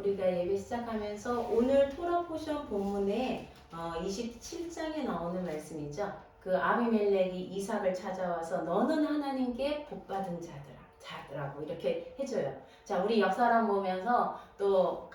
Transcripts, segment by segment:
우리가 예배 시작하면서 오늘 토라 포션 본문에 27장에 나오는 말씀이죠. 그 아비멜렉이 이삭을 찾아와서 너는 하나님께 복받은 자들아고 이렇게 해줘요. 자, 우리 옆 사람 보면서 또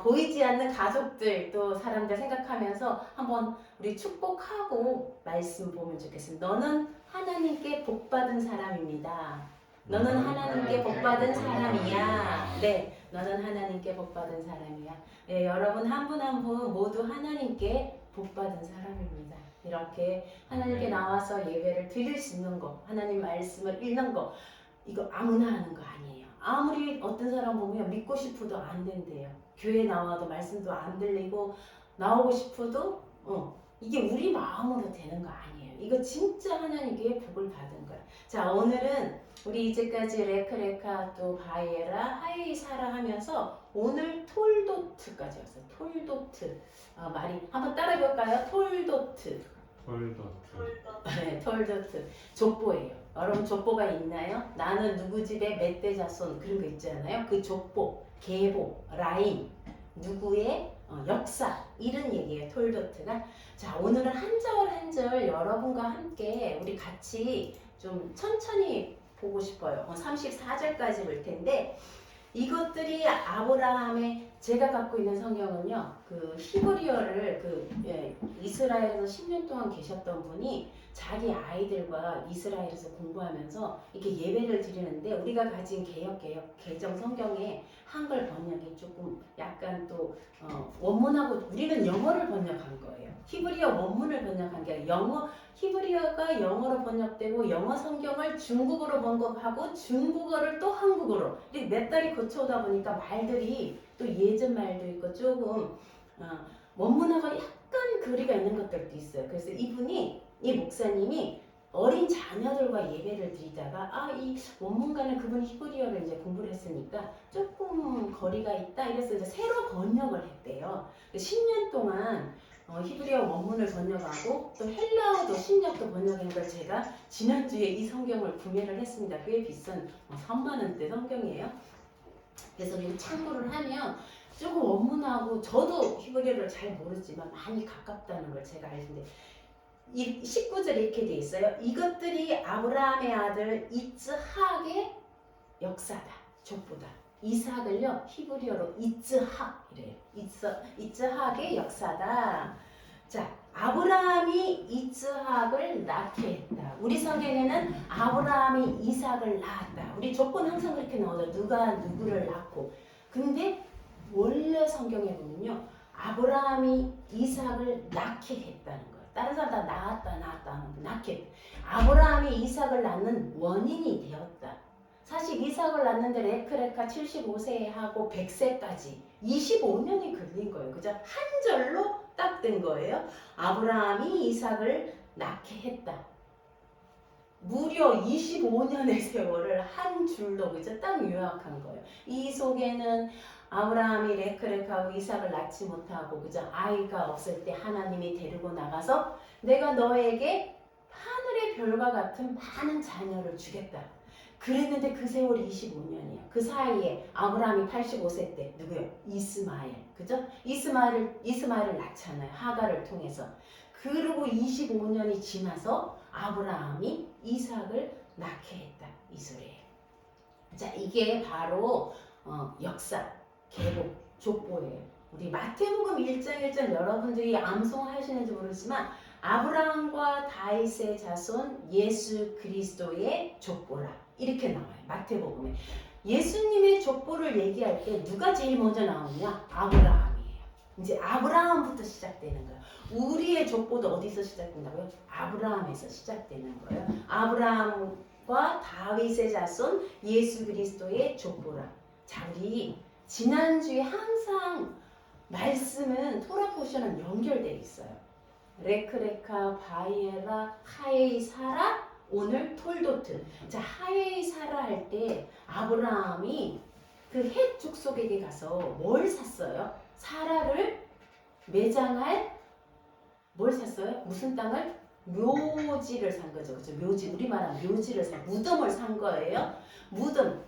보이지 않는 가족들 또 사람들 생각하면서 한번 우리 축복하고 말씀 보면 좋겠습니다. 너는 하나님께 복받은 사람입니다. 너는 하나님께 복받은 사람이야. 네, 너는 하나님께 복받은 사람이야. 네, 여러분 한 분 한 분 모두 하나님께 복받은 사람입니다. 이렇게 하나님께 나와서 예배를 드릴 수 있는 거, 하나님 말씀을 읽는 거, 이거 아무나 하는 거 아니에요. 아무리 어떤 사람 보면 믿고 싶어도 안 된대요. 교회 나와도 말씀도 안 들리고 나오고 싶어도 이게 우리 마음으로 되는 거 아니에요. 이거 진짜 하나님께 복을 받은 거야. 자, 오늘은 우리 이제까지 레크레카 또 바이에라 하이사라 하면서 오늘 톨도트까지 왔어요. 톨도트 말이 한번 따라해볼까요? 톨도트. 네, 톨도트. 족보예요. 여러분 족보가 있나요? 나는 누구 집에 몇 대 자손 그런 거 있잖아요. 그 족보, 계보, 라인, 누구의 역사 이런 얘기예요. 톨도트가. 자, 오늘은 한 절 한 절 여러분과 함께 우리 같이 좀 천천히 보고 싶어요. 34절까지 볼 텐데 이것들이 아브라함의 제가 갖고 있는 성경은요. 그 히브리어를 이스라엘에서 10년 동안 계셨던 분이 자기 아이들과 이스라엘에서 공부하면서 이렇게 예배를 드리는데 우리가 가진 개정 성경의 한글 번역이 조금 약간 또 원문하고 우리는 영어를 번역한 거예요. 히브리어 원문을 번역한 게 아니라 히브리어가 영어로 번역되고 영어 성경을 중국어로 번역하고 중국어를 또 한국어로 이렇게 몇 달이 거쳐오다 보니까 말들이 또 예전 말도 있고 조금 원문하고 약간 거리가 있는 것들도 있어요. 그래서 이 목사님이 어린 자녀들과 예배를 드리다가 이 원문가는 그분이 히브리어를 이제 공부를 했으니까 조금 거리가 있다 이래서 이제 새로 번역을 했대요. 10년 동안 히브리어 원문을 번역하고 또 헬라어도 신약도 번역한 걸 제가 지난주에 이 성경을 구매를 했습니다. 꽤 비싼 3만 원대 성경이에요. 그래서 참고를 하면 조금 원문하고 저도 히브리어를 잘 모르지만 많이 가깝다는 걸 제가 알는데 이 19절에 이렇게 돼 있어요. 이것들이 아브라함의 아들 이츠학의 역사다. 족보다. 이삭을요 히브리어로 이츠학이래요. 이츠학의 역사다. 자, 아브라함이 이츠학을 낳게 했다. 우리 성경에는 아브라함이 이삭을 낳았다. 우리 조건 항상 그렇게 나오죠. 누가 누구를 낳고. 근데 원래 성경에 보면요 아브라함이 이삭을 낳게 했다는 거예요. 다른 사람 다 낳았다 낳게. 아브라함이 이삭을 낳는 원인이 되었다. 사실 이삭을 낳는데 레크레카 75세에 하고 100세까지 25년이 걸린 거예요. 그죠? 한 절로 딱 된 거예요. 아브라함이 이삭을 낳게 했다. 무려 25년의 세월을 한 줄로 그죠? 딱 요약한 거예요. 이 속에는 아브라함이 레크레카하고 이삭을 낳지 못하고 그죠? 아이가 없을 때 하나님이 데리고 나가서 내가 너에게 하늘의 별과 같은 많은 자녀를 주겠다. 그랬는데 그 세월이 25년이야. 그 사이에 아브라함이 85세 때 누구요? 이스마엘. 그죠? 이스마엘을 낳잖아요. 하가를 통해서. 그리고 25년이 지나서 아브라함이 이삭을 낳게 했다. 이 소리예요. 자, 이게 바로 역사, 계보, 족보예요. 우리 마태복음 1장 1절 여러분들이 암송하시는지 모르지만 아브라함과 다윗의 자손 예수 그리스도의 족보라. 이렇게 나와요. 마태복음에. 예수님의 족보를 얘기할 때 누가 제일 먼저 나오느냐? 아브라함이에요. 이제 아브라함부터 시작되는 거예요. 우리의 족보도 어디서 시작된다고요? 아브라함에서 시작되는 거예요. 아브라함과 다윗의 자손 예수 그리스도의 족보라. 자, 우리 지난주에 항상 말씀은 토라 포션은 연결되어 있어요. 레크레카, 바이에라, 하에이사라, 오늘 톨도트. 자, 하에이사라 할 때 아브라함이 그 헷 족속에게 가서 뭘 샀어요? 사라를 매장할 뭘 샀어요? 무슨 땅을? 묘지를 산 거죠. 그렇죠? 묘지, 우리말하면 묘지를 무덤을 산 거예요. 무덤.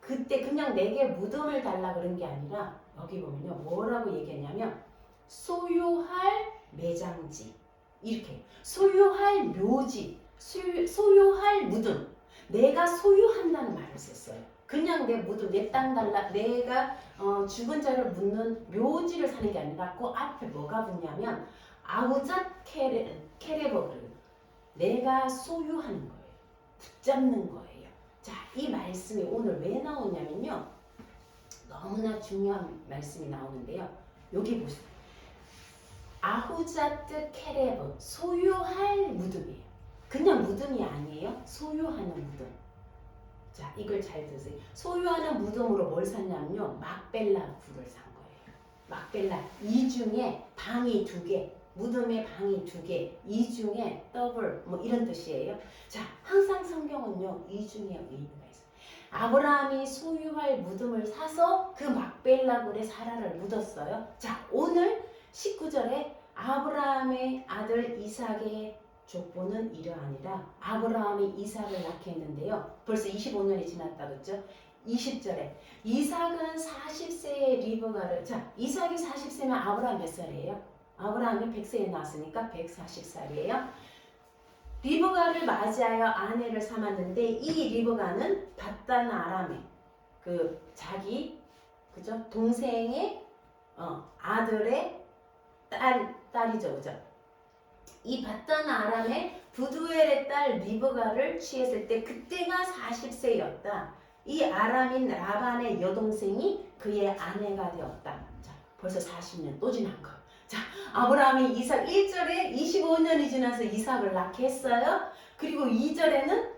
그때 그냥 내게 무덤을 달라 그런 게 아니라 여기 보면요. 뭐라고 얘기했냐면 소유할 매장지 이렇게 소유할 묘지 소유할 무덤 내가 소유한다는 말을 썼어요. 그냥 내 무덤 내 땅 달라 내가 죽은 자를 묻는 묘지를 사는 게 아니라 그 앞에 뭐가 붙냐면 아우자 케레버르 내가 소유하는 거예요. 붙잡는 거예요. 자, 이 말씀이 오늘 왜 나오냐면요. 너무나 중요한 말씀이 나오는데요. 여기 보세요. 아후자트 케레브 소유할 무덤이에요. 그냥 무덤이 아니에요. 소유하는 무덤. 자, 이걸 잘 들으세요. 소유하는 무덤으로 뭘 샀냐면요. 막벨라 굴을 산 거예요. 막벨라 이 중에 방이 2개 무덤의 방이 2개 이 중에 더블 뭐 이런 뜻이에요. 자, 항상 성경은요. 이 중에 의미가 있어요. 아브라함이 소유할 무덤을 사서 그 막벨라 굴에 사라를 묻었어요. 자, 오늘 19절에 아브라함의 아들 이삭의 족보는 이러하니라. 아브라함이 이삭을 낳게 했는데요. 벌써 25년이 지났다 그랬죠? 20절에 이삭은 40세의 리브가를 자, 이삭이 40세면 아브라함 몇 살이에요? 아브라함이 100세에 낳았으니까 140살이에요. 리브가를 맞이하여 아내를 삼았는데 이 리브가는 밧단 아람의 그 자기 그죠? 동생의 아들의 딸이죠. 그죠? 이 밧단 아람의 부두엘의 딸 리브가를 취했을 때 그때가 40세였다. 이 아람인 라반의 여동생이 그의 아내가 되었다. 자, 벌써 40년 또 지난 거. 자, 아브라함이 이삭 1절에 25년이 지나서 이삭을 낳게 했어요. 그리고 2절에는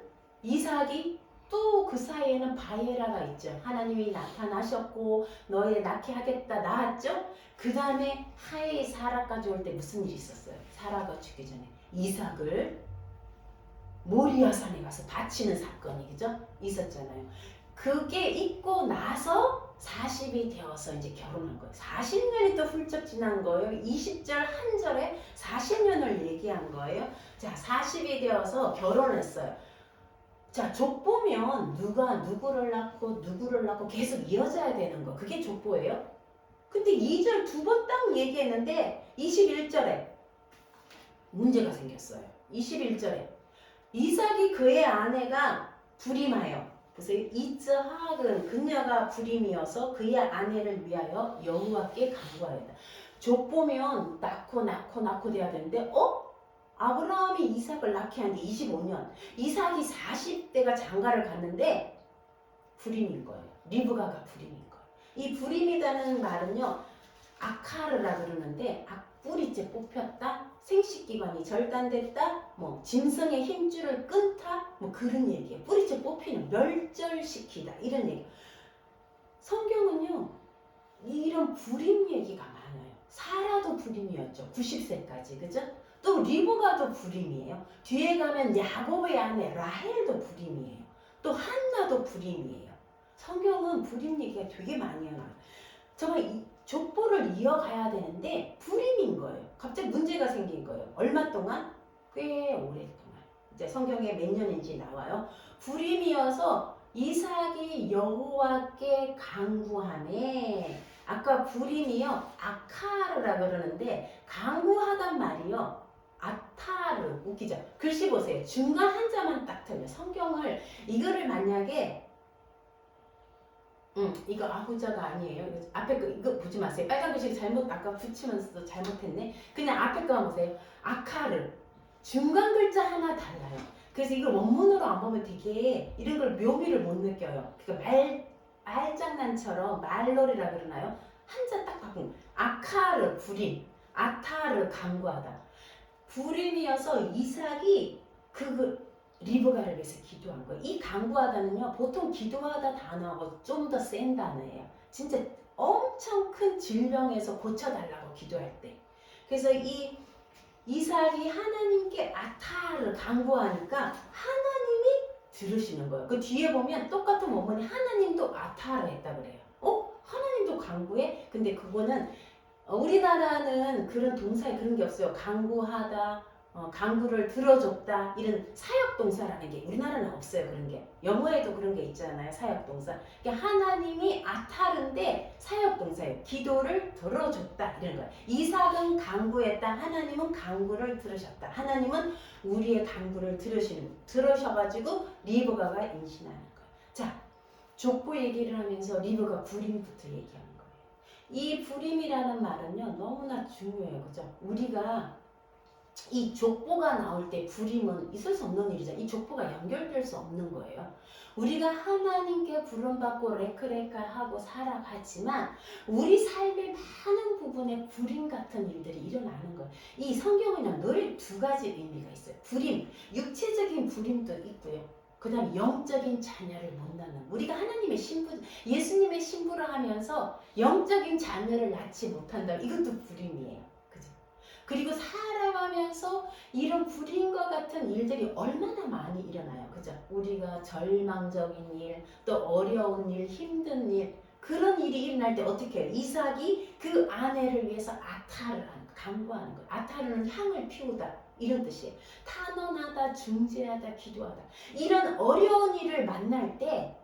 이삭이 또 그 사이에는 바에라가 있죠. 하나님이 나타나셨고 너희 낳게 하겠다 낳았죠. 그 다음에 하에 사라까지 올 때 무슨 일이 있었어요? 사라가 죽기 전에 이삭을 모리아산에 가서 바치는 사건이 그죠? 있었잖아요. 그게 있고 나서 40이 되어서 이제 결혼한 거예요. 40년이 또 훌쩍 지난 거예요. 20절 한 절에 40년을 얘기한 거예요. 자, 40이 되어서 결혼했어요. 자, 족보면 누가 누구를 낳고 계속 이어져야 되는 거. 그게 족보예요. 근데 2절 2번 딱 얘기했는데 21절에 문제가 생겼어요. 21절에 이삭이 그의 아내가 불임하여 보세요. 이츠학은 그녀가 불임이어서 그의 아내를 위하여 여호와께 간구하였다. 족보면 낳고 돼야 되는데 아브라함이 이삭을 낳게 한 지 25년 이삭이 40대가 장가를 갔는데 불임인 거예요. 리브가가 불임인 거예요. 이 불임이라는 말은요. 아카르라 그러는데 뿌리째 뽑혔다, 생식기관이 절단됐다, 뭐 짐승의 힘줄을 끊다, 뭐 그런 얘기예요. 뿌리째 뽑히는 멸절시키다 이런 얘기. 성경은요 이런 불임 얘기가 많아요. 사라도 불임이었죠. 90세까지 그죠? 또 리브가도 불임이에요. 뒤에 가면 야곱의 아내 라헬도 불임이에요. 또 한나도 불임이에요. 성경은 불임 얘기가 되게 많이 나와요. 정말 이 족보를 이어가야 되는데 불임인 거예요. 갑자기 문제가 생긴 거예요. 얼마 동안? 꽤 오랫동안. 이제 성경에 몇 년인지 나와요. 불임이어서 이삭이 여호와께 간구하네. 아까 불임이요. 아카르라 그러는데 간구하단 말이요. 아타르 웃기죠? 글씨 보세요. 중간 한자만 딱 틀려. 성경을 이거를 만약에 이거 아후자가 아니에요. 앞에 거 이거 보지 마세요. 빨간 글씨 잘못 아까 붙이면서도 잘못했네. 그냥 앞에 거만 보세요. 아카르 중간 글자 하나 달라요. 그래서 이걸 원문으로 안 보면 되게 이런 걸 묘미를 못 느껴요. 그러니까 말장난처럼 말놀이라 그러나요? 한자 딱 바꾼 아카르 불임, 아타르 간구하다. 불임이어서 이삭이 리브가를 위해서 기도한 거예요. 이 간구하다는요, 보통 기도하다 단어하고 좀 더 센 단어예요. 진짜 엄청 큰 질병에서 고쳐달라고 기도할 때. 그래서 이 이삭이 하나님께 아타를 간구하니까 하나님이 들으시는 거예요. 그 뒤에 보면 똑같은 원문이 하나님도 아타를 했다 그래요. 하나님도 간구해? 근데 그거는 우리나라는 그런 동사에 그런 게 없어요. 간구하다, 강구를 들어줬다 이런 사역동사라는 게 우리나라는 없어요. 그런 게 영어에도 그런 게 있잖아요. 사역동사. 그러니까 하나님이 아타르인데 사역동사예요. 기도를 들어줬다 이런 거예요. 이삭은 강구했다. 하나님은 강구를 들으셨다. 하나님은 우리의 강구를 들으셔가지고 리브가가 임신하는 거예요. 자, 족보 얘기를 하면서 리브가 불임부터 얘기하는 거예요. 이 불임이라는 말은요 너무나 중요해요. 그죠? 우리가 이 족보가 나올 때 불임은 있을 수 없는 일이죠. 이 족보가 연결될 수 없는 거예요. 우리가 하나님께 부름받고 레크레카하고 살아가지만 우리 삶의 많은 부분에 불임 같은 일들이 일어나는 거예요. 이 성경에는 늘 두 가지 의미가 있어요. 불임, 육체적인 불임도 있고요. 그 다음에 영적인 자녀를 못 낳는, 우리가 하나님의 신부, 예수님의 신부를 하면서 영적인 자녀를 낳지 못한다. 이것도 불임이에요. 그리고 살아가면서 이런 불임과 같은 일들이 얼마나 많이 일어나요. 그죠? 우리가 절망적인 일, 또 어려운 일, 힘든 일, 그런 일이 일어날 때 어떻게 해요? 이삭이 그 아내를 위해서 아타를 간구하는 거예요. 아타르는 향을 피우다 이런 뜻이에요. 탄원하다, 중재하다, 기도하다. 이런 어려운 일을 만날 때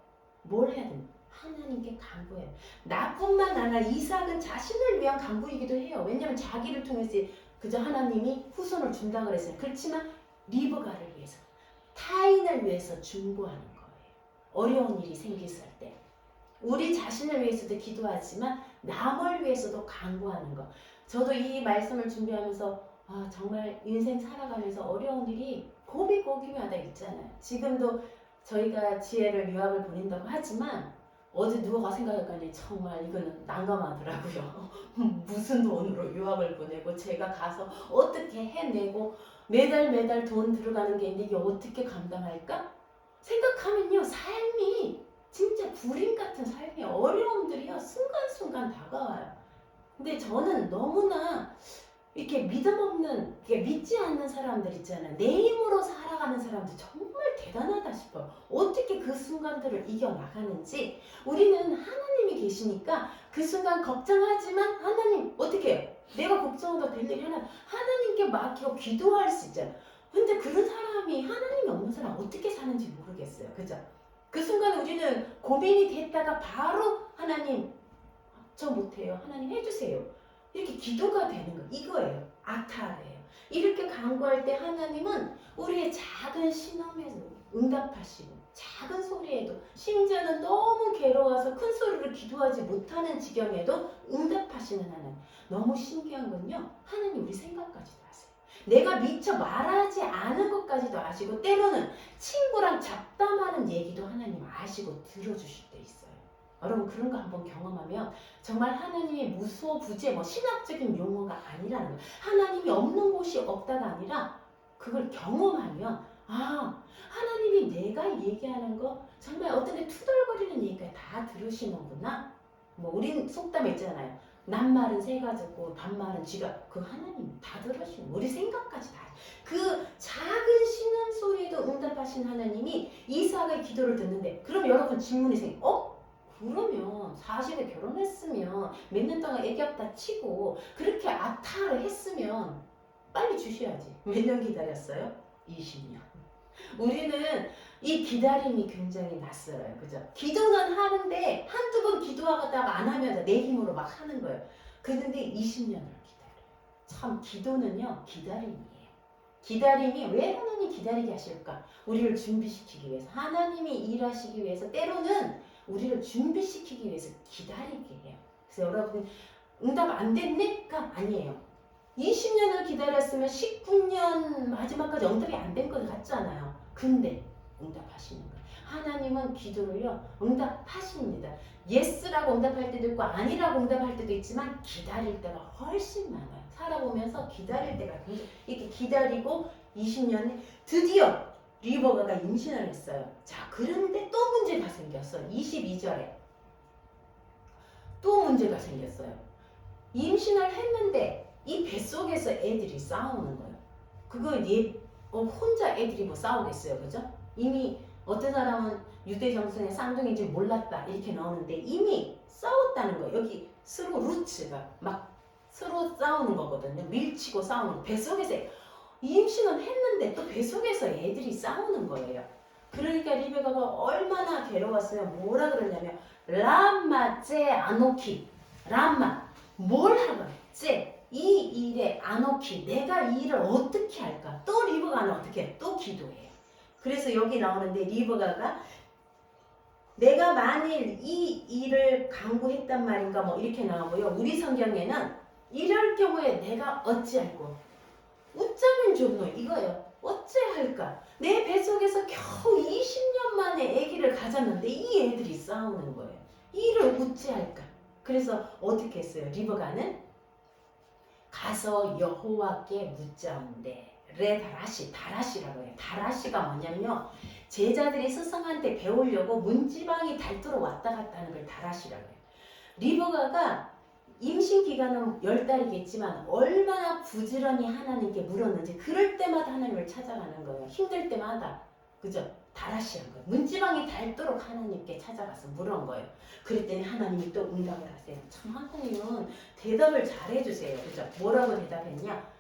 뭘 해야 됩니까? 하나님께 간구해요. 나뿐만 아니라 이삭은 자신을 위한 간구이기도 해요. 왜냐하면 자기를 통해서 그저 하나님이 후손을 준다 그랬어요. 그렇지만 리브가를 위해서, 타인을 위해서 중보하는 거예요. 어려운 일이 생겼을 때 우리 자신을 위해서도 기도하지만 남을 위해서도 간구하는 거. 저도 이 말씀을 준비하면서 정말 인생 살아가면서 어려운 일이 고비고비마다 있잖아요. 지금도 저희가 지혜를 유학을 보낸다고 하지만 어제 누가 생각했더니 정말 이거는 난감하더라고요. 무슨 돈으로 유학을 보내고 제가 가서 어떻게 해내고 매달 돈 들어가는 게 있는데 이게 어떻게 감당할까? 생각하면요 삶이 진짜 불임 같은 삶이 어려움들이요 순간순간 다가와요. 근데 저는 너무나 이렇게 믿음 없는, 이렇게 믿지 않는 사람들 있잖아요. 내 힘으로 살아가는 사람들 정말 대단하다 싶어요. 어떻게 그 순간들을 이겨나가는지. 우리는 하나님이 계시니까 그 순간 걱정하지만 하나님 어떻게 해요? 내가 걱정해도 될 일이 하나님께 맡기고 기도할 수 있잖아요. 근데 그런 사람이 하나님이 없는 사람 어떻게 사는지 모르겠어요. 그죠? 그 순간 우리는 고민이 됐다가 바로 하나님 저 못해요. 하나님 해주세요. 이렇게 기도가 되는 거 이거예요. 아타르예요. 이렇게 간구할 때 하나님은 우리의 작은 신음에도 응답하시고 작은 소리에도 심지어는 너무 괴로워서 큰 소리로 기도하지 못하는 지경에도 응답하시는 하나님. 너무 신기한 건요. 하나님 우리 생각까지도 아세요. 내가 미처 말하지 않은 것까지도 아시고 때로는 친구랑 잡담하는 얘기도 하나님 아시고 들어주실 때 있어요. 여러분 그런 거 한번 경험하면 정말 하나님의 무소부재 신학적인 용어가 아니라는 거예요. 하나님이 없는 곳이 없다가 아니라 그걸 경험하면 하나님이 내가 얘기하는 거 정말 어떤 데 투덜거리는 얘기까지 다 들으시는구나. 우린 속담에 있잖아요. 낱말은 새가 듣고 반말은 쥐가. 그 하나님 다 들으시는 우리 생각까지 다. 그 작은 신음 소리에도 응답하신 하나님이 이삭의 기도를 듣는데 그럼 여러분 질문이 생겨. 그러면 40에 결혼했으면 몇 년 동안 애기였다 치고 그렇게 아타를 했으면 빨리 주셔야지. 몇 년 기다렸어요? 20년. 우리는 이 기다림이 굉장히 낯설어요. 그죠? 기도는 하는데 한두 번 기도하다가 안 하면 내 힘으로 막 하는 거예요. 그런데 20년을 기다려요. 참 기도는요 기다림이에요. 기다림이 왜 하나님 기다리게 하실까? 우리를 준비시키기 위해서. 하나님이 일하시기 위해서 때로는 우리를 준비시키기 위해서 기다리게 해요. 그래서 여러분 응답 안 됐네?가 아니에요. 20년을 기다렸으면 19년 마지막까지 응답이 안 된 것 같잖아요. 근데 응답하시는 거예요. 하나님은 기도를요 응답하십니다. 예스라고 응답할 때도 있고 아니라고 응답할 때도 있지만 기다릴 때가 훨씬 많아요. 살아보면서 기다릴 때가 이렇게 기다리고 20년에 드디어 리버가가 임신을 했어요. 자, 그런데 또 문제가 생겼어. 22절에 또 문제가 생겼어요. 임신을 했는데 이 뱃속에서 애들이 싸우는 거예요. 그거 혼자 애들이 싸우겠어요. 그죠? 이미 어떤 사람은 유대 정성의 쌍둥이인지 몰랐다 이렇게 나오는데 이미 싸웠다는 거예요. 여기 서로 루츠가 막 서로 싸우는 거거든요. 밀치고 싸우는 거. 뱃속에서 임신은 했는데 또 뱃속에서 애들이 싸우는 거예요. 그러니까 리베카가 얼마나 괴로웠으면 뭐라 그러냐면 람마 제 아노키 람마 뭘 하라 이 일에 아노키 내가 이 일을 어떻게 할까? 또 리브가는 어떻게 해? 또 기도해요. 그래서 여기 나오는데 리브가가 내가 만일 이 일을 강구했단 말인가 뭐 이렇게 나오고요. 우리 성경에는 이럴 경우에 내가 어찌할꼬 웃자면 좋노 이거요. 어찌할까? 내 뱃속에서 겨우 20년 만에 아기를 가졌는데 이 애들이 싸우는 거예요. 이 일을 어찌할까? 그래서 어떻게 했어요? 리브가는 가서 여호와께 묻자온대. 다라시라고 해요. 다라시가 뭐냐면요. 제자들이 스승한테 배우려고 문지방이 닳도록 왔다 갔다 하는 걸 다라시라고 해요. 리브가가 임신 기간은 10달이겠지만 얼마나 부지런히 하나님께 물었는지 그럴 때마다 하나님을 찾아가는 거예요. 힘들 때마다. 그죠? 다라시한 거예요. 문지방이 닳도록 하나님께 찾아가서 물은 거예요. 그랬더니 하나님이 또 응답을 하세요. 참 하나님은 대답을 잘해주세요. 그죠? 뭐라고 대답했냐?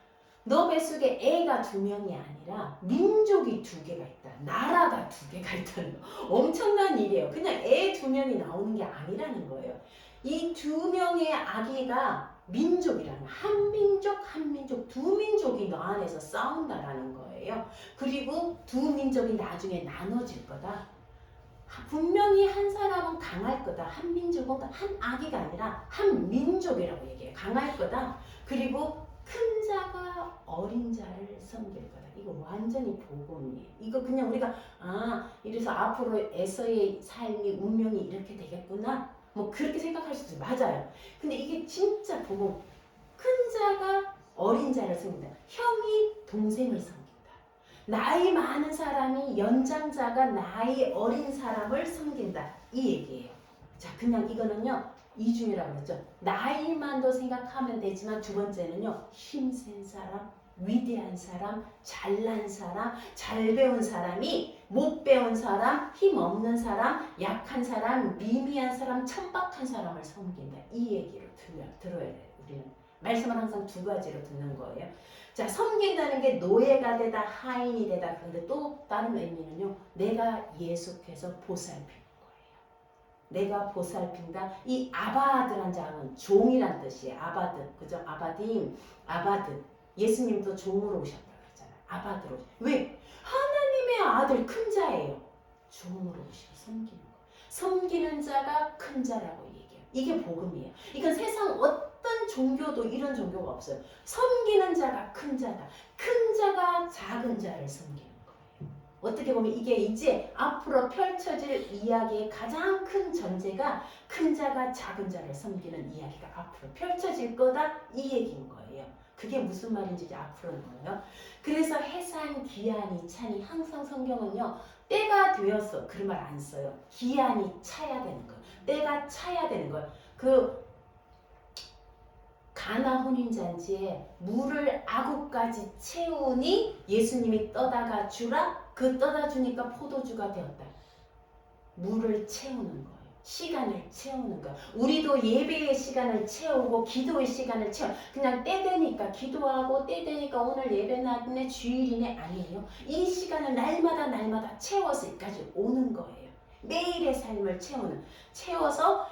너 뱃속에 애가 2명이 아니라 민족이 2개가 있다. 나라가 2개가 있다는 거. 엄청난 일이에요. 그냥 애 2명이 나오는 게 아니라는 거예요. 이 2명의 아기가 민족이라는 한민족, 2민족이 너 안에서 싸운다라는 거예요. 그리고 2민족이 나중에 나눠질 거다. 분명히 한 사람은 강할 거다. 한 민족은 한 아기가 아니라 한 민족이라고 얘기해요. 강할 거다. 그리고 큰 자가 어린 자를 섬길 거다. 이거 완전히 복음이에요. 이거 그냥 우리가 이래서 앞으로 에서의 삶이 운명이 이렇게 되겠구나. 뭐 그렇게 생각할 수도 맞아요. 근데 이게 진짜 복음. 큰 자가 어린 자를 섬긴다. 형이 동생을 섬긴다. 나이 많은 사람이 연장자가 나이 어린 사람을 섬긴다. 이 얘기예요. 자, 그냥 이거는요. 이중이라고 그러죠. 나이만도 생각하면 되지만 두 번째는요. 힘센 사람, 위대한 사람, 잘난 사람, 잘 배운 사람이 못 배운 사람, 힘 없는 사람, 약한 사람, 미미한 사람, 천박한 사람을 섬긴다. 이 얘기를 들어야 돼요. 우리는 말씀을 항상 2가지로 듣는 거예요. 자, 섬긴다는 게 노예가 되다, 하인이 되다. 그런데 또 다른 의미는요. 내가 예속해서 보살피는 내가 보살핀다. 이 아바드란 자는 종이란 뜻이에요. 아바드, 그죠? 아바딘, 아바드. 예수님도 종으로 오셨다고 그랬잖아요. 아바드로. 왜? 하나님의 아들 큰 자예요. 종으로 오셔서 섬기는 거. 섬기는 자가 큰 자라고 얘기해요. 이게 복음이에요. 이건 세상 어떤 종교도 이런 종교가 없어요. 섬기는 자가 큰 자다. 큰 자가 작은 자를 섬기는 거예요. 어떻게 보면 이게 이제 앞으로 펼쳐질 이야기의 가장 큰 전제가 큰 자가 작은 자를 섬기는 이야기가 앞으로 펼쳐질 거다 이 얘기인 거예요. 그게 무슨 말인지 이제 앞으로 나와요. 그래서 해산, 기한이, 차니 항상 성경은요. 때가 되었어. 그런 말 안 써요. 기한이 차야 되는 거예요. 때가 차야 되는 거예요. 그 가나 혼인잔치에 물을 아구까지 채우니 예수님이 떠다가 주라. 그 떠다 주니까 포도주가 되었다. 물을 채우는 거예요. 시간을 채우는 거예요. 우리도 예배의 시간을 채우고 기도의 시간을 채워. 그냥 때 되니까 기도하고 때 되니까 오늘 예배나네 주일이네 아니에요. 이 시간을 날마다 채워서 여기까지 오는 거예요. 매일의 삶을 채워서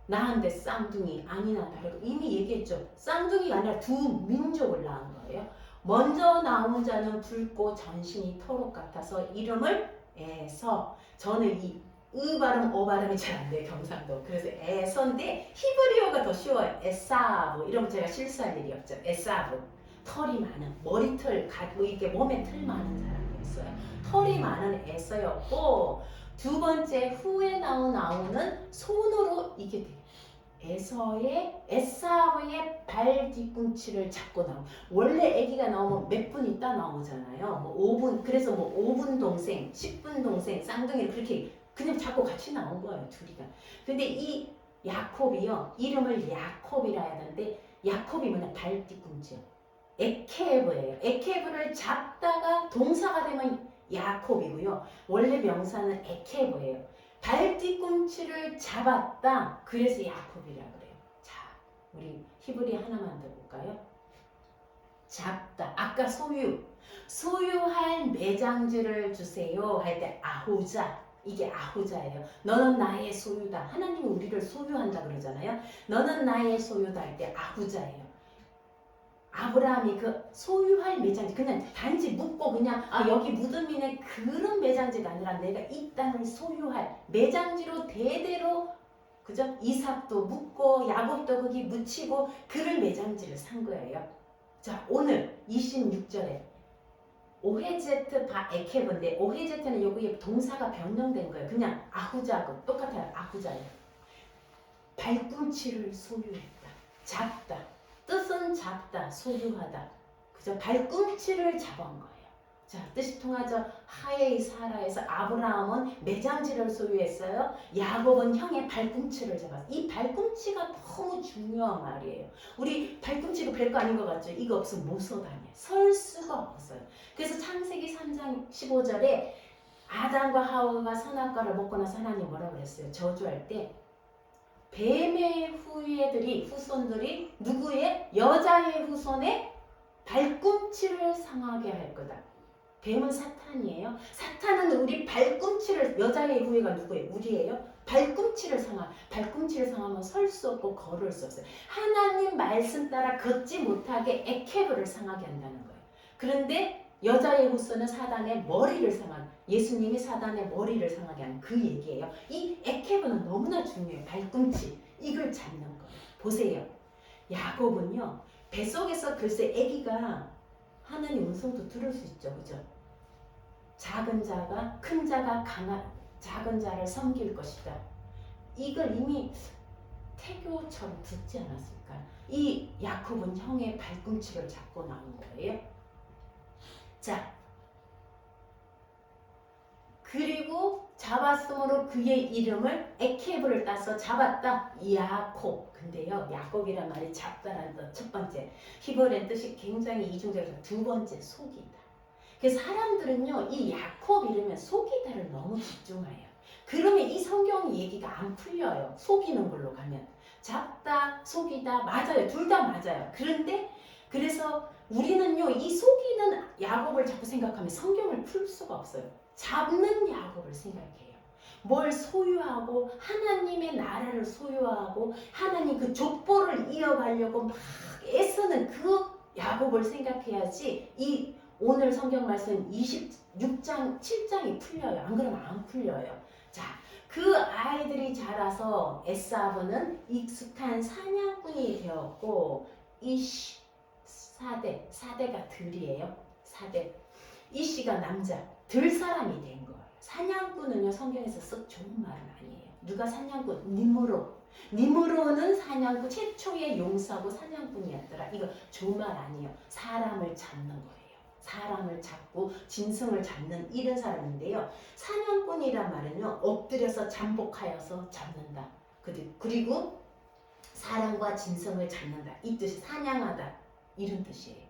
낳은데 쌍둥이 아니나 다르고 이미 얘기했죠. 쌍둥이가 아니라 2민족을 낳은 거예요. 먼저 나온 자는 붉고 전신이 토록 같아서 이름을 에서. 저는 이 발음, 발음이 잘 안 돼요. 경상도. 그래서 에서인데 히브리어가 더 쉬워요. 에사브. 이러면 제가 실수할 일이 없죠. 에사브. 털이 많은 머리털 갖고 이렇게 몸에 털 많은 사람이었어요. 털이 많은 에서였고 두 번째 후에 나오는 손으로 이게 돼요. 에사브의 발 뒤꿈치를 잡고 나오. 원래 아기가 나오면 몇 분 있다 나오잖아요. 뭐 5분. 그래서 뭐 5분 동생, 10분 동생, 쌍둥이를 그렇게 그냥 잡고 같이 나온 거예요. 둘이가. 근데 이 야콥이요. 이름을 야콥이라 해야 되는데 야콥이 뭐냐? 발 뒤꿈치요. 에케브예요. 에케브를 잡다가 동사가 되면 야콥이고요. 원래 명사는 에케브예요. 발 뒤꿈치를 잡았다. 그래서 야콥이라 그래요. 자, 우리 히브리 하나만 더 볼까요? 잡다. 아까 소유. 소유할 매장지를 주세요 할 때 아후자, 이게 아후자예요. 너는 나의 소유다. 하나님이 우리를 소유한다 그러잖아요. 너는 나의 소유다 할 때 아후자예요. 아브라함이 그 소유할 매장지, 그냥 단지 묻고 그냥 여기 무덤이네 그런 매장지가 아니라 내가 이 땅을 소유할 매장지로 대대로, 그죠? 이삭도 묻고 야곱도 거기 묻히고 그를 매장지를 산 거예요. 자, 오늘 26절에 오헤제트 바 에케브인데, 오헤제트는 여기에 동사가 변형된 거예요. 그냥 아후자하고 똑같아요. 아후자예요. 발꿈치를 소유했다. 잡다. 뜻은 잡다, 소유하다. 그죠? 발꿈치를 잡은 거예요. 자, 뜻이 통하죠. 하에이 사라에서 아브라함은 매장지를 소유했어요. 야곱은 형의 발꿈치를 잡았어요. 이 발꿈치가 너무 중요한 말이에요. 우리 발꿈치가 별거 아닌 것 같죠? 이거 없으면 못 서 다녀. 설 수가 없어요. 그래서 창세기 3장 15절에 아담과 하와가 선악과를 먹고 나서 하나님 뭐라 그랬어요? 저주할 때 뱀의 후손들이 누구의? 여자의 후손의 발꿈치를 상하게 할 거다. 뱀은 사탄이에요. 사탄은 우리 발꿈치를, 여자의 후예가 누구예요? 우리예요. 발꿈치를 상하면 설 수 없고 걸을 수 없어요. 하나님 말씀 따라 걷지 못하게 에케브를 상하게 한다는 거예요. 그런데 여자의 후손은 사단의 머리를 상한, 예수님이 사단의 머리를 상하게 하는 그 얘기예요. 이 에케브는 너무나 중요해요. 발꿈치, 이걸 잡는 거예요. 보세요. 야곱은요, 뱃속에서 글쎄 아기가 하나님 음성도 들을 수 있죠. 그죠? 작은 자가 큰 자가 작은 자를 섬길 것이다. 이걸 이미 태교처럼 듣지 않았을까? 이 야곱은 형의 발꿈치를 잡고 나온 거예요. 자, 그리고 잡았으므로 그의 이름을 에케브를 따서 잡았다. 야곱. 근데요, 야곱이란 말이 잡다라는 뜻, 첫 번째. 히브리어 뜻이 굉장히 이중적이라서 두 번째, 속이다. 그래서 사람들은요, 이 야곱 이러면 속이다를 너무 집중해요. 그러면 이 성경 얘기가 안 풀려요. 속이는 걸로 가면. 잡다, 속이다, 맞아요. 둘 다 맞아요. 그런데 그래서 우리는요, 이 속이는 야곱을 자꾸 생각하면 성경을 풀 수가 없어요. 잡는 야곱을 생각해요. 뭘 소유하고 하나님의 나라를 소유하고 하나님 그 족보를 이어가려고 막 애쓰는 그 야곱을 생각해야지 이 오늘 성경 말씀 26장 7장이 풀려요. 안 그러면 안 풀려요. 자, 그 아이들이 자라서 에사브는 익숙한 사냥꾼이 되었고 사대가 들이에요. 사대. 이씨가 남자, 들 사람이 된 거예요. 사냥꾼은요, 성경에서 썩 좋은 말은 아니에요. 누가 사냥꾼? 니므로는 사냥꾼, 최초의 용사고 사냥꾼이었더라. 이거 좋은 말 아니에요. 사람을 잡는 거예요. 사람을 잡고 짐승을 잡는 이런 사람인데요. 사냥꾼이란 말은요, 엎드려서 잠복하여서 잡는다. 그리고 사람과 짐승을 잡는다. 이 뜻이 사냥하다. 이런 뜻이에요.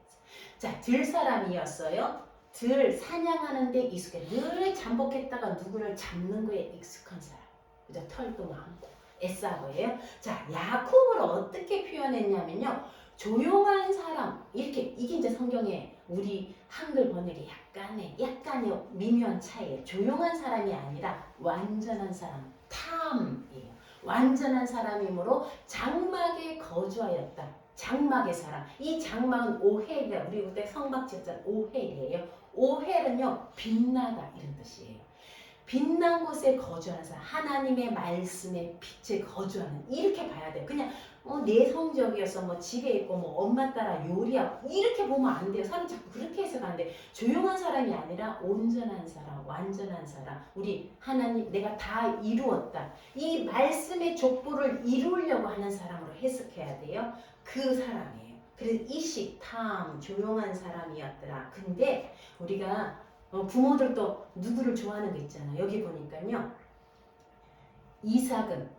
자, 들 사람이었어요. 들 사냥하는 데 익숙해. 늘 잠복했다가 누구를 잡는 거에 익숙한 사람. 그죠? 털도 많고. 에사브예요. 자, 야곱을 어떻게 표현했냐면요. 조용한 사람. 이렇게, 이게 이제 성경에 우리 한글 번역에 약간의 미묘한 차이예요. 조용한 사람이 아니라 완전한 사람. 탐이에요. 완전한 사람이므로 장막에 거주하였다. 장막의 사람. 이 장막은 오헬이에요. 우리 그때 성막 지었잖아요. 오헬이에요. 오헬은요, 빛나다 이런 뜻이에요. 빛난 곳에 거주하는 사람, 하나님의 말씀에 빛에 거주하는, 이렇게 봐야 돼요. 그냥 내성적이어서 뭐 집에 있고 뭐 엄마 따라 요리하고 이렇게 보면 안 돼요. 사람 자꾸 그렇게 해석하는데, 조용한 사람이 아니라 온전한 사람, 완전한 사람, 우리 하나님 내가 다 이루었다. 이 말씀의 족보를 이루려고 하는 사람으로 해석해야 돼요. 그 사람이에요. 그래서 이식, 탐, 조용한 사람이었더라. 근데 우리가 부모들도 누구를 좋아하는 거 있잖아요. 여기 보니까요. 이삭은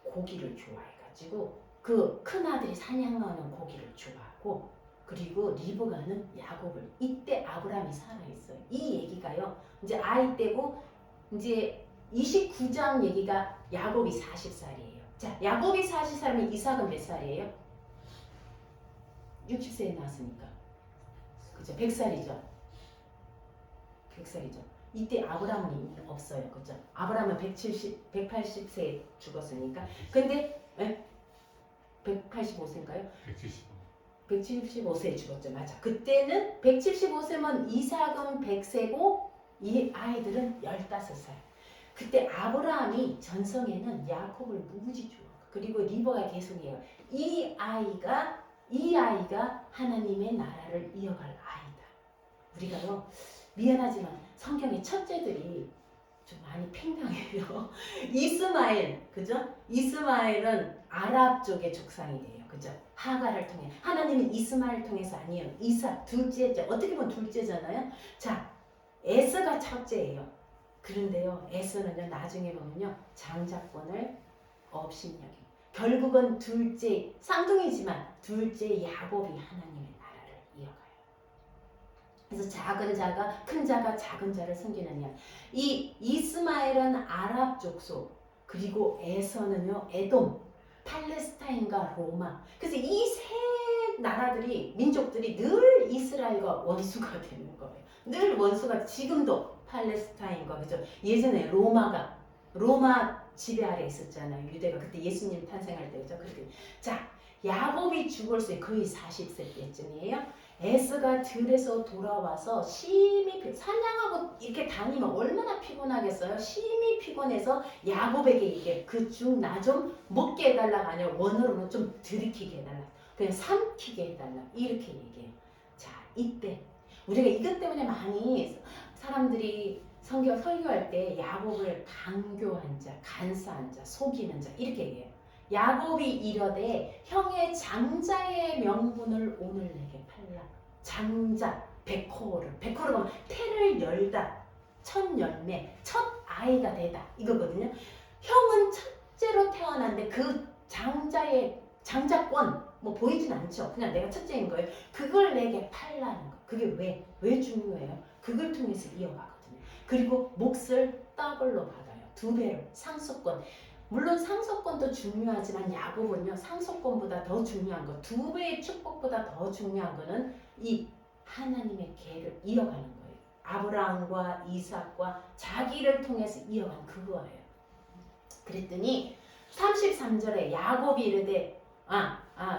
고기를 좋아해가지고 그 큰아들이 사냥하는 고기를 좋아하고, 그리고 리브가는 야곱을, 이때 아브라함이 살아있어요. 이 얘기가요. 이제 아이 때고 이제 29장 얘기가 야곱이 40살이에요. 자, 야곱이 40살이면 이삭은 몇 살이에요? 60세에 낳았으니까. 그죠? 100살이죠. 100살이죠. 이때 아브라함은 없어요. 그죠? 아브라함은 180세에 죽었으니까. 근데 185세인가요? 175세에 죽었죠. 맞아. 그때는 175세면 이삭은 100세고 이 아이들은 15살. 그때 아브라함이 전성에는 야곱을 무지 좋아. 그리고 리버가 계속해요. 이 아이가 하나님의 나라를 이어갈 아이다. 우리가요 미안하지만 성경의 첫째들이 좀 많이 팽당해요. 이스마엘, 그죠? 이스마엘은 아랍 쪽의 족상이에요. 그죠? 하가를 통해. 하나님은 이스마엘 통해서 아니에요. 이삭, 둘째죠. 어떻게 보면 둘째잖아요. 자, 에서가 첫째예요. 그런데요, 에서는요, 나중에 보면요, 장자권을 업신여기. 결국은 둘째, 쌍둥이지만 둘째 야곱이 하나님의 나라를 이어가요. 그래서 작은 자가 큰 자가 작은 자를 섬기느냐. 이 이스마엘은 아랍 족속, 그리고 에서는요 에돔, 팔레스타인과 로마. 그래서 이 세 나라들이 민족들이 늘 이스라엘과 원수가 되는 거예요. 늘 원수가 지금도 팔레스타인과 그죠. 예전에 로마 지배 아래 있었잖아요. 유대가 그때 예수님 탄생할 때죠. 그렇게 자 야곱이 죽을 거의 40세 때쯤이에요. 에스가 들에서 돌아와서 심히 사냥하고 이렇게 다니면 얼마나 피곤하겠어요. 심히 피곤해서 야곱에게 이게 그 죽 나 좀 먹게 해달라가 아니라 원어로는 좀 들이키게 해달라. 그냥 삼키게 해달라. 이렇게 얘기해요. 자 이때 우리가 이것 때문에 많이 사람들이 설교할 때 야곱을 강교한 자, 간사한 자, 속이는 자 이렇게 얘기해요. 야곱이 이르되 형의 장자의 명분을 오늘 내게 팔라. 장자, 베코르가 태를 열다, 첫 열매, 첫 아이가 되다 이거거든요. 형은 첫째로 태어났는데 그 장자의 장자권 뭐 보이진 않죠. 그냥 내가 첫째인 거예요. 그걸 내게 팔라는 거. 그게 왜 중요해요? 그걸 통해서 이어가거든요. 그리고 몫을 더블로 받아요. 2배로 상속권. 물론 상속권도 중요하지만 야곱은요 상속권보다 더 중요한 거 2배의 축복보다 더 중요한 거는 이 하나님의 계를 이어가는 거예요. 아브라함과 이삭과 자기를 통해서 이어간 그거예요. 그랬더니 33절에 야곱이 이르되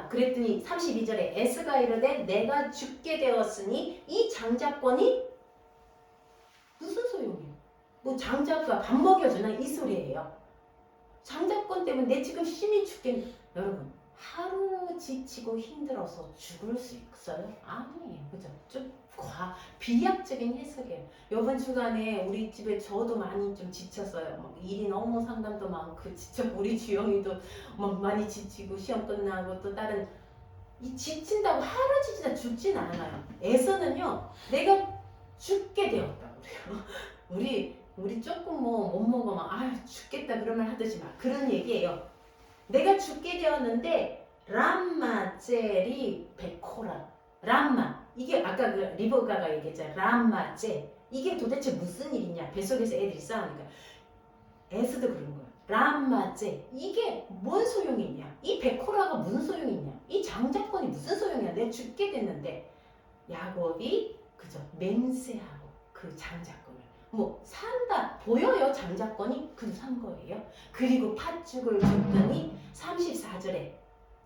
그랬더니 32절에 에스가 이르되 내가 죽게 되었으니 이 장자권이 무슨 소용이에요? 뭐 장자가 밥 먹여주나 이 소리예요. 장자권 때문에 내 지금 심히 죽겠네. 여러분 하루 지치고 힘들어서 죽을 수 있어요? 아니에요. 그죠? 좀 비약적인 해석이에요. 이번 주간에 우리 집에 저도 많이 좀 지쳤어요. 막 일이 너무 상담도 많고 우리 주영이도 막 많이 지치고 시험 끝나고 또 다른 이 지친다고 하루 지치다 죽진 않아요. 에서는요 내가 죽게 되었다고 그래요. 우리 조금 뭐 못 먹으면 죽겠다 그런 말 하듯이 막 그런 얘기예요. 내가 죽게 되었는데 람마 젤이 베코라 람마 이게 아까 그 리버가가 얘기했잖아요. 람마 젤 이게 도대체 무슨 일이냐. 뱃속에서 애들이 싸우니까 에스도 그런 거야. 람마 젤 이게 뭔 소용이 있냐. 이 베코라가 무슨 소용이 있냐. 이 장자권이 무슨 소용이야. 내가 죽게 됐는데 야곱이 그저 맹세하고 그 장자권 뭐 산다 보여요. 장자권이 그도 산 거예요. 그리고 팥죽을 줬더니 34절에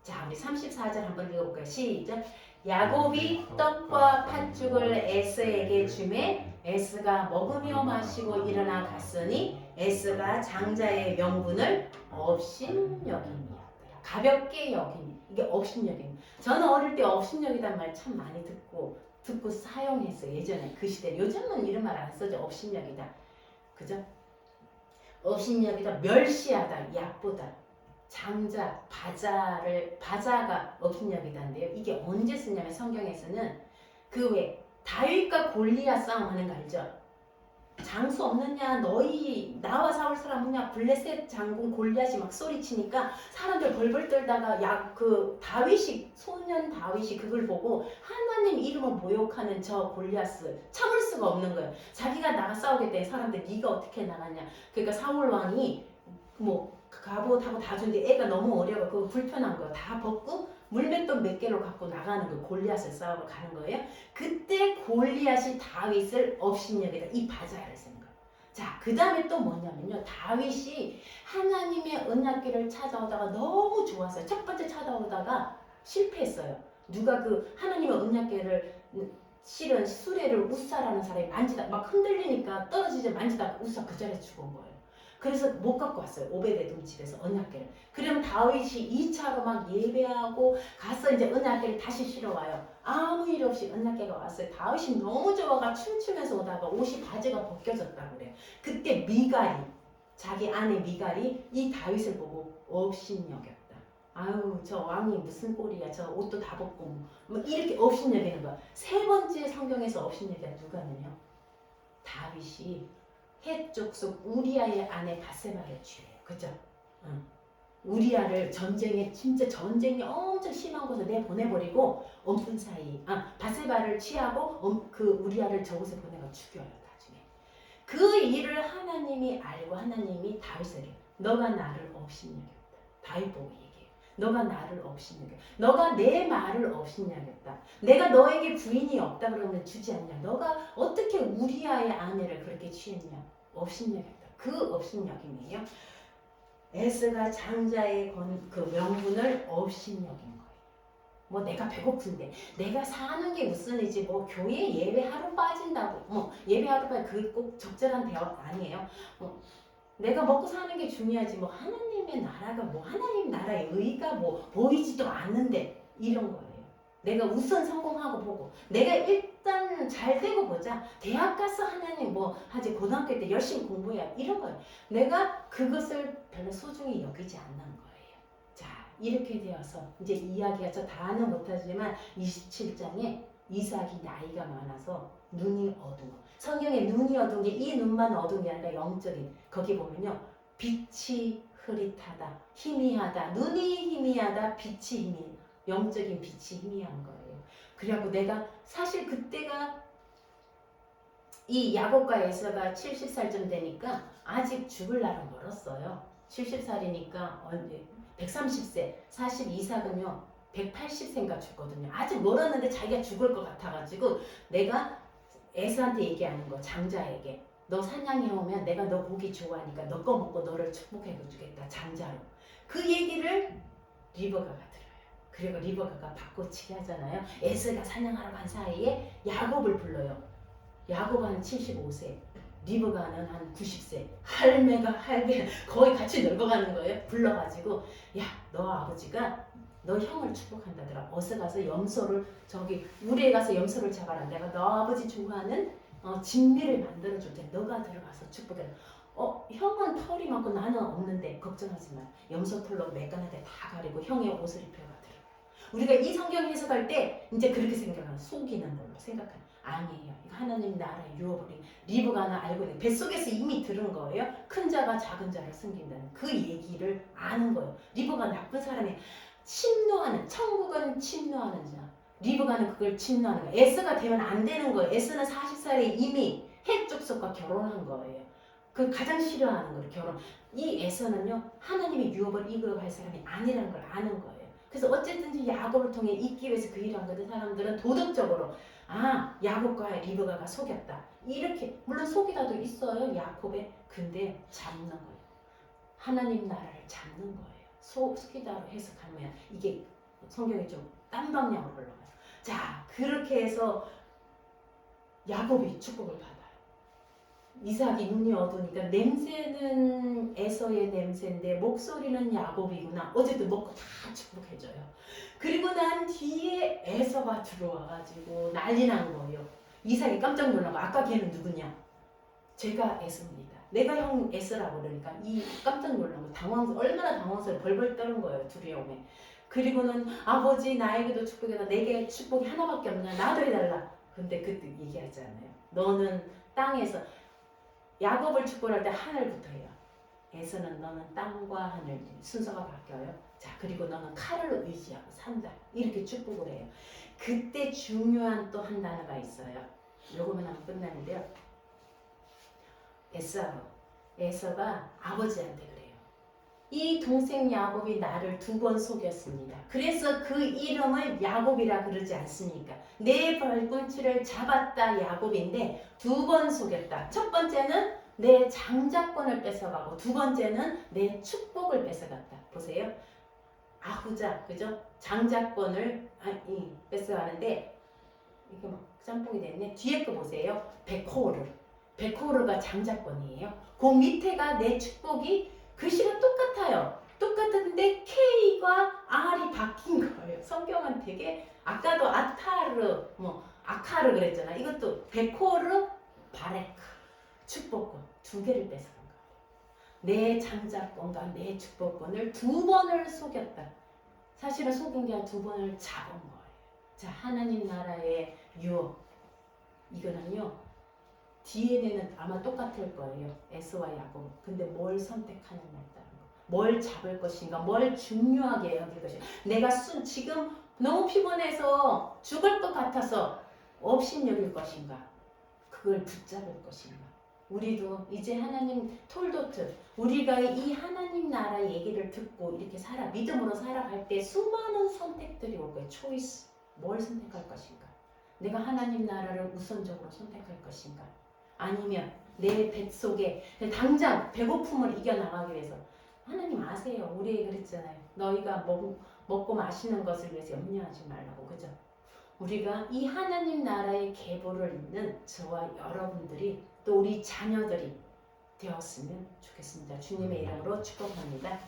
자 우리 34절 한번 읽어볼까요? 시작. 야곱이 떡과 팥죽을 에스에게 주매 에스가 먹으며 마시고 일어나 갔으니 에스가 장자의 명분을 업신여김이었더라. 가볍게 여김이 이게 업신여김. 저는 어릴 때 업신여기란 말 참 많이 듣고 사용했어요. 예전에 그 시대. 요즘은 이런 말 안 써죠. 업신여기다. 그죠? 업신여기다. 멸시하다. 약보다. 장자, 바자가 업신여기다인데요. 이게 언제 쓰냐면 성경에서는 그 외 다윗과 골리앗 싸움 하는 거 알죠? 장수 없느냐 너희 나와 싸울 사람 없냐 블레셋 장군 골리앗이 막 소리치니까 사람들 벌벌 떨다가 그 다윗이 소년 다윗이 그걸 보고 하나님 이름을 모욕하는 저 골리앗을 참을 수가 없는 거예요. 자기가 나가 싸우겠다니 사람들 네가 어떻게 나갔냐. 그러니까 사울 왕이 뭐 갑옷하고 다 준데 애가 너무 어려워 그거 불편한 거야. 다 벗고 물맷돌 몇 개로 갖고 나가는 거 골리앗을 싸우러 가는 거예요. 그때 골리앗이 다윗을 업신여기다 이 바자를 쓴 거예요. 자, 그 다음에 또 뭐냐면요. 다윗이 하나님의 언약궤를 찾아오다가 너무 좋았어요. 첫 번째 찾아오다가 실패했어요. 누가 그 하나님의 언약궤를 실은 수레를 우사라는 사람이 만지다 막 흔들리니까 떨어지지 만지다 우사 그 자리에 죽은 거예요. 그래서 못 갖고 왔어요. 오베데돔 집에서 언약궤를. 그러면 다윗이 2차로 막 예배하고 가서 이제 언약궤를 다시 실어와요. 아무 일 없이 언약궤가 왔어요. 다윗이 너무 좋아가 춤추면서 오다가 옷이 바지가 벗겨졌다고 그래요. 그때 미갈이 자기 아내 미갈이 이 다윗을 보고 업신여겼다. 아유 저 왕이 무슨 꼴이야. 저 옷도 다 벗고 뭐 이렇게 업신여기는 거야. 세 번째 성경에서 업신여기가 누가면요. 다윗이 헷 족속 우리아의 아내 바세바를 취해요. 그죠? 응. 우리아를 전쟁에 진짜 전쟁이 엄청 심한 곳에 내보내버리고 엄분 사이 바세바를 취하고 그 우리아를 저곳에 보내가 죽여요. 나중에 그 일을 하나님이 알고 하나님이 다윗에게 너가 나를 업신여겼다. 다윗 보고 얘기해요. 너가 나를 업신여겼다. 너가 내 말을 업신여겼다. 내가 너에게 부인이 없다 그러면 주지 않냐. 너가 어떻게 우리아의 아내를 그렇게 취했냐. 업신여겼다. 그 업신여김이에요. 에스가 장자의 그 명분을 업신여긴 거예요. 뭐 내가 배고픈데 내가 사는 게 우선이지 뭐 교회 예배 하루 빠진다고 뭐 예배 하루 빠진 그 꼭 적절한 대화 아니에요. 내가 먹고 사는 게 중요하지 뭐 하나님의 나라가 뭐 하나님 나라의 의가 뭐 보이지도 않는데 이런 거예요. 내가 우선 성공하고 보고 내가 일단 잘 되고 보자. 대학 가서 하나님 뭐 하지 고등학교 때 열심히 공부해야 이런 거예요. 내가 그것을 별로 소중히 여기지 않는 거예요. 자 이렇게 되어서 이제 이야기가 저 다는 못하지만 27장에 이삭이 나이가 많아서 눈이 어두워. 성경에 눈이 어두운 게 이 눈만 어두운 게 아니라 영적인 거기 보면요. 빛이 흐릿하다. 희미하다. 눈이 희미하다. 빛이 희미하다. 영적인 빛이 희미한 거예요. 그래갖고 내가 사실 그때가 이 야곱과 에서가 70살쯤 되니까 아직 죽을 날은 멀었어요. 70살이니까 언제 130세 사실 이삭은요 180세인가 죽거든요. 아직 멀었는데 자기가 죽을 것 같아가지고 내가 에서한테 얘기하는 거 장자에게 너 사냥해 오면 내가 너 고기 좋아하니까 너 거 먹고 너를 축복해 주겠다 장자로. 그 얘기를 리버가가 들어요. 그리고 리버가가 바꿔치기 하잖아요. 에서가 사냥하러 간 사이에 야곱을 불러요. 야곱은 75세, 리버가는 한 90세. 할매 거의 같이 늙어가는 거예요. 불러가지고 야, 너 아버지가 너 형을 축복한다더라. 어서 가서 염소를 저기 우리에 가서 염소를 잡아라. 내가 너 아버지 좋아하는 진미를 만들어줄 테니 너가 들어가서 축복해라. 형은 털이 많고 나는 없는데 걱정하지 마. 염소 털로 매끈하게 다 가리고 형의 옷을 입혀가 들어. 우리가 이 성경 해석할 때 이제 그렇게 생각하는 속이는 걸로 생각하는 아니에요. 이거 하나님 나라의 유업을 리브가는 알고 있는 뱃속에서 이미 들은 거예요. 큰 자가 작은 자를 숨긴다는 그 얘기를 아는 거예요. 리브가 나쁜 사람이 침노하는 천국은 침노하는 자. 리브가는 그걸 침노하는 거예요. 에스가 되면 안 되는 거예요. 에스는 40살에 이미 헷 족속과 결혼한 거예요. 그 가장 싫어하는 거예요. 결혼. 이 에서는요 하나님의 유업을 이끌어갈 사람이 아니라는 걸 아는 거예요. 그래서 어쨌든지 야곱을 통해 있기 위해서 그 일을 한 거든 사람들은 도덕적으로 야곱과 리브가가 속였다. 이렇게 물론 속이다도 있어요. 야곱에. 근데 잡는 거예요. 하나님 나라를 잡는 거예요. 속이다로 해석하면 이게 성경이 좀 딴 방향으로 흘러가요. 자 그렇게 해서 야곱이 축복을 받아요. 이삭이 눈이 어두우니까 냄새는 에서의 냄새인데 목소리는 야곱이구나. 어쨌든 먹고 다 축복해줘요. 그리고 난 뒤에 에서가 들어와가지고 난리 난 거예요. 이삭이 깜짝 놀라고 아까 걔는 누구냐? 제가 에서입니다. 내가 형 에서라고 그러니까 이 깜짝 놀라고 얼마나 당황스러워 벌벌 떠는 거예요. 두려움에. 그리고는 아버지 나에게도 축복해라. 내게 축복이 하나밖에 없냐? 나도 해달라. 근데 그때 얘기하잖아요. 너는 땅에서 야곱을 축복할 때 하늘부터 해요. 에서는 너는 땅과 하늘 순서가 바뀌어요. 자 그리고 너는 칼을 의지하고 산다. 이렇게 축복을 해요. 그때 중요한 또 한 단어가 있어요. 요거만 하면 끝나는데요. 에서가 아버지한테 그래요. 이 동생 야곱이 나를 2번 속였습니다. 그래서 그 이름을 야곱이라 그러지 않습니까? 내 발꿈치를 잡았다 야곱인데 2번 속였다. 첫 번째는 내 장자권을 뺏어가고 두 번째는 내 축복을 뺏어갔다. 보세요. 아후자, 그죠? 장자권을 뺏어가는데 이게 막 짬뽕이 됐네. 뒤에 거 보세요. 베코르. 베코르가 장자권이에요. 그 밑에가 내 축복이 글씨가 똑같아요. 똑같은데 K와 R이 바뀐 거예요. 성경은 되게 아까도 아타르, 아카르 그랬잖아. 이것도 베코르, 바레크, 축복권 2개를 뺏어간 거예요. 내 장자권과 내 축복권을 2번을 속였다. 사실은 속인 게 2번을 잡은 거예요. 자, 하나님 나라의 유업. 이거는요. DNA는 아마 똑같을 거예요. 에서와 야곱. 근데 뭘 선택하느냐에 따른 거. 뭘 잡을 것인가. 뭘 중요하게 여길 것인가. 내가 지금 너무 피곤해서 죽을 것 같아서 업신여길 것인가. 그걸 붙잡을 것인가. 우리도 이제 하나님 톨도트 우리가 이 하나님 나라 얘기를 듣고 이렇게 믿음으로 살아갈 때 수많은 선택들이 올 거예요. 초이스. 뭘 선택할 것인가. 내가 하나님 나라를 우선적으로 선택할 것인가. 아니면 내 뱃속에 당장 배고픔을 이겨나가기 위해서 하나님 아세요. 우리 그랬잖아요. 너희가 먹고 마시는 것을 위해서 염려하지 말라고. 그죠? 우리가 이 하나님 나라의 계보를 잇는 저와 여러분들이 또 우리 자녀들이 되었으면 좋겠습니다. 주님의 이름으로 축복합니다.